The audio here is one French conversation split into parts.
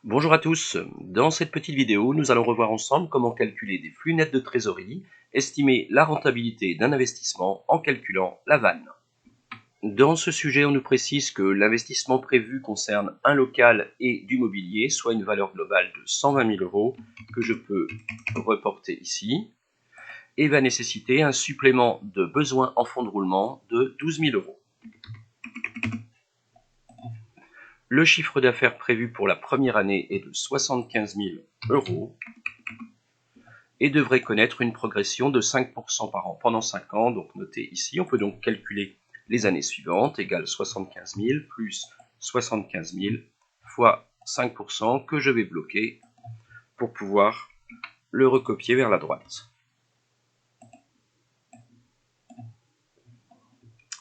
Bonjour à tous, dans cette petite vidéo, nous allons revoir ensemble comment calculer des flux nets de trésorerie, estimer la rentabilité d'un investissement en calculant la vanne. Dans ce sujet, on nous précise que l'investissement prévu concerne un local et du mobilier, soit une valeur globale de 120 000 € que je peux reporter ici, et va nécessiter un supplément de besoin en fonds de roulement de 12 000 €. Le chiffre d'affaires prévu pour la première année est de 75 000 € et devrait connaître une progression de 5% par an pendant 5 ans. Donc notez ici, on peut donc calculer les années suivantes, égale 75 000 plus 75 000 fois 5% que je vais bloquer pour pouvoir le recopier vers la droite.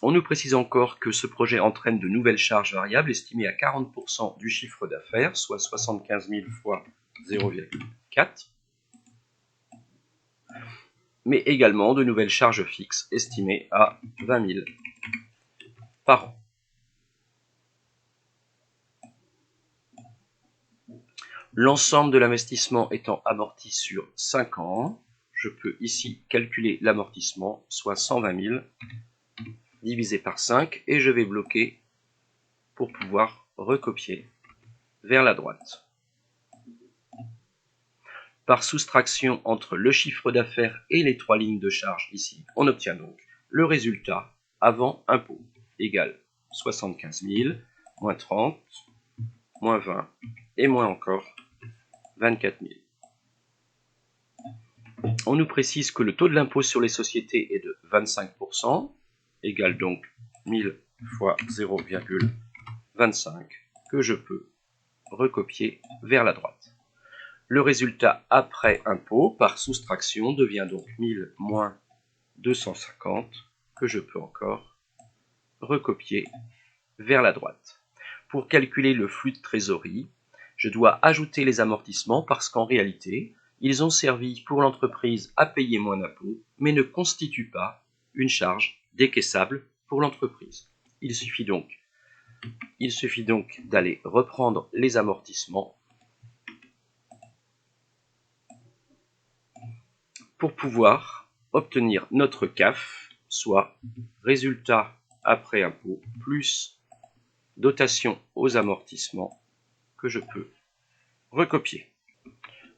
On nous précise encore que ce projet entraîne de nouvelles charges variables estimées à 40% du chiffre d'affaires, soit 75 000 fois 0,4, mais également de nouvelles charges fixes estimées à 20 000 par an. L'ensemble de l'investissement étant amorti sur 5 ans, je peux ici calculer l'amortissement, soit 120 000 divisé par 5, et je vais bloquer pour pouvoir recopier vers la droite. Par soustraction entre le chiffre d'affaires et les 3 lignes de charge ici, on obtient donc le résultat avant impôt égale 75 000, moins 30, moins 20 et moins encore 24 000. On nous précise que le taux de l'impôt sur les sociétés est de 25%, égale donc 1000 fois 0,25, que je peux recopier vers la droite. Le résultat après impôt par soustraction devient donc 1000 moins 250, que je peux encore recopier vers la droite. Pour calculer le flux de trésorerie, je dois ajouter les amortissements parce qu'en réalité, ils ont servi pour l'entreprise à payer moins d'impôts, mais ne constituent pas une charge décaissable pour l'entreprise. Il suffit donc d'aller reprendre les amortissements pour pouvoir obtenir notre CAF, soit résultat après impôt plus dotation aux amortissements, que je peux recopier.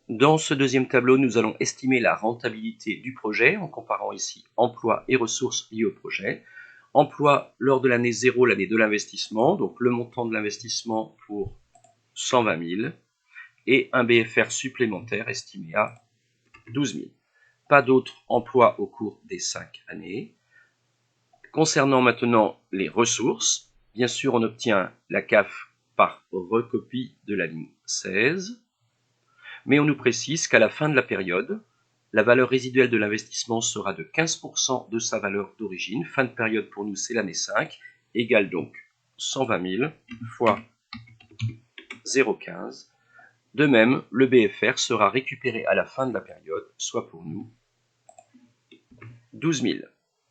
Dans ce deuxième tableau, nous allons estimer la rentabilité du projet en comparant ici emploi et ressources liées au projet. Emploi lors de l'année 0, l'année de l'investissement, donc le montant de l'investissement pour 120 000 et un BFR supplémentaire estimé à 12 000. Pas d'autres emplois au cours des 5 années. Concernant maintenant les ressources, bien sûr on obtient la CAF par recopie de la ligne 16, mais on nous précise qu'à la fin de la période, la valeur résiduelle de l'investissement sera de 15% de sa valeur d'origine. Fin de période pour nous, c'est l'année 5, égale donc 120 000 fois 0,15. De même, le BFR sera récupéré à la fin de la période, soit pour nous 12 000.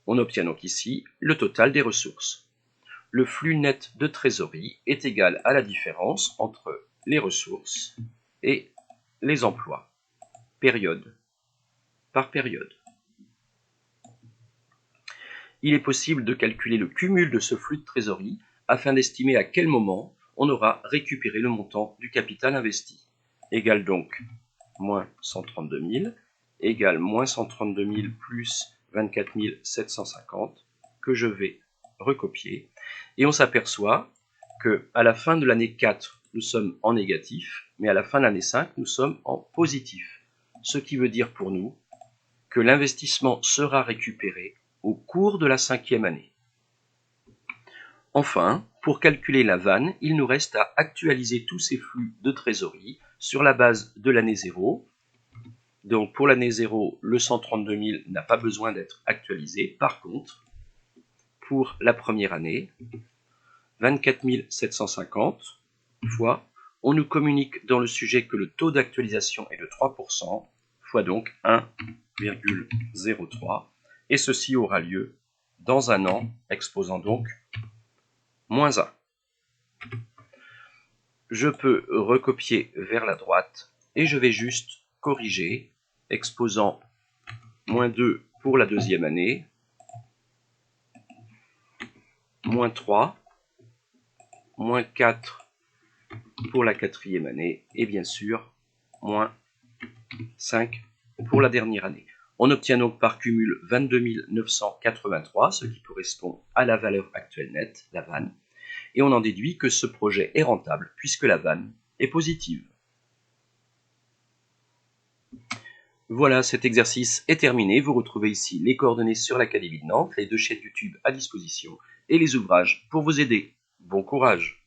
On obtient donc ici le total des ressources. Le flux net de trésorerie est égal à la différence entre les ressources et les emplois, période par période. Il est possible de calculer le cumul de ce flux de trésorerie afin d'estimer à quel moment on aura récupéré le montant du capital investi. Égale donc moins 132 000, égale moins 132 000 plus 24 750, que je vais recopier. Et on s'aperçoit qu'à la fin de l'année 4, nous sommes en négatif, mais à la fin de l'année 5, nous sommes en positif. Ce qui veut dire pour nous que l'investissement sera récupéré au cours de la 5e année. Enfin, pour calculer la vanne, il nous reste à actualiser tous ces flux de trésorerie sur la base de l'année 0. Donc pour l'année 0, le 132 000 n'a pas besoin d'être actualisé. Par contre, pour la première année, 24 750 fois, on nous communique dans le sujet que le taux d'actualisation est de 3%, fois donc 1,03, et ceci aura lieu dans un an, exposant donc moins 1. je peux recopier vers la droite et je vais juste corriger, exposant -2 pour la deuxième année, -3, -4 pour la quatrième année et bien sûr -5 pour la dernière année. On obtient donc par cumul 22 983, ce qui correspond à la valeur actuelle nette, la vanne, et on en déduit que ce projet est rentable puisque la vanne est positive. Voilà, cet exercice est terminé. Vous retrouvez ici les coordonnées sur l'Académie de Nantes, les 2 chaînes YouTube à disposition et les ouvrages pour vous aider. Bon courage!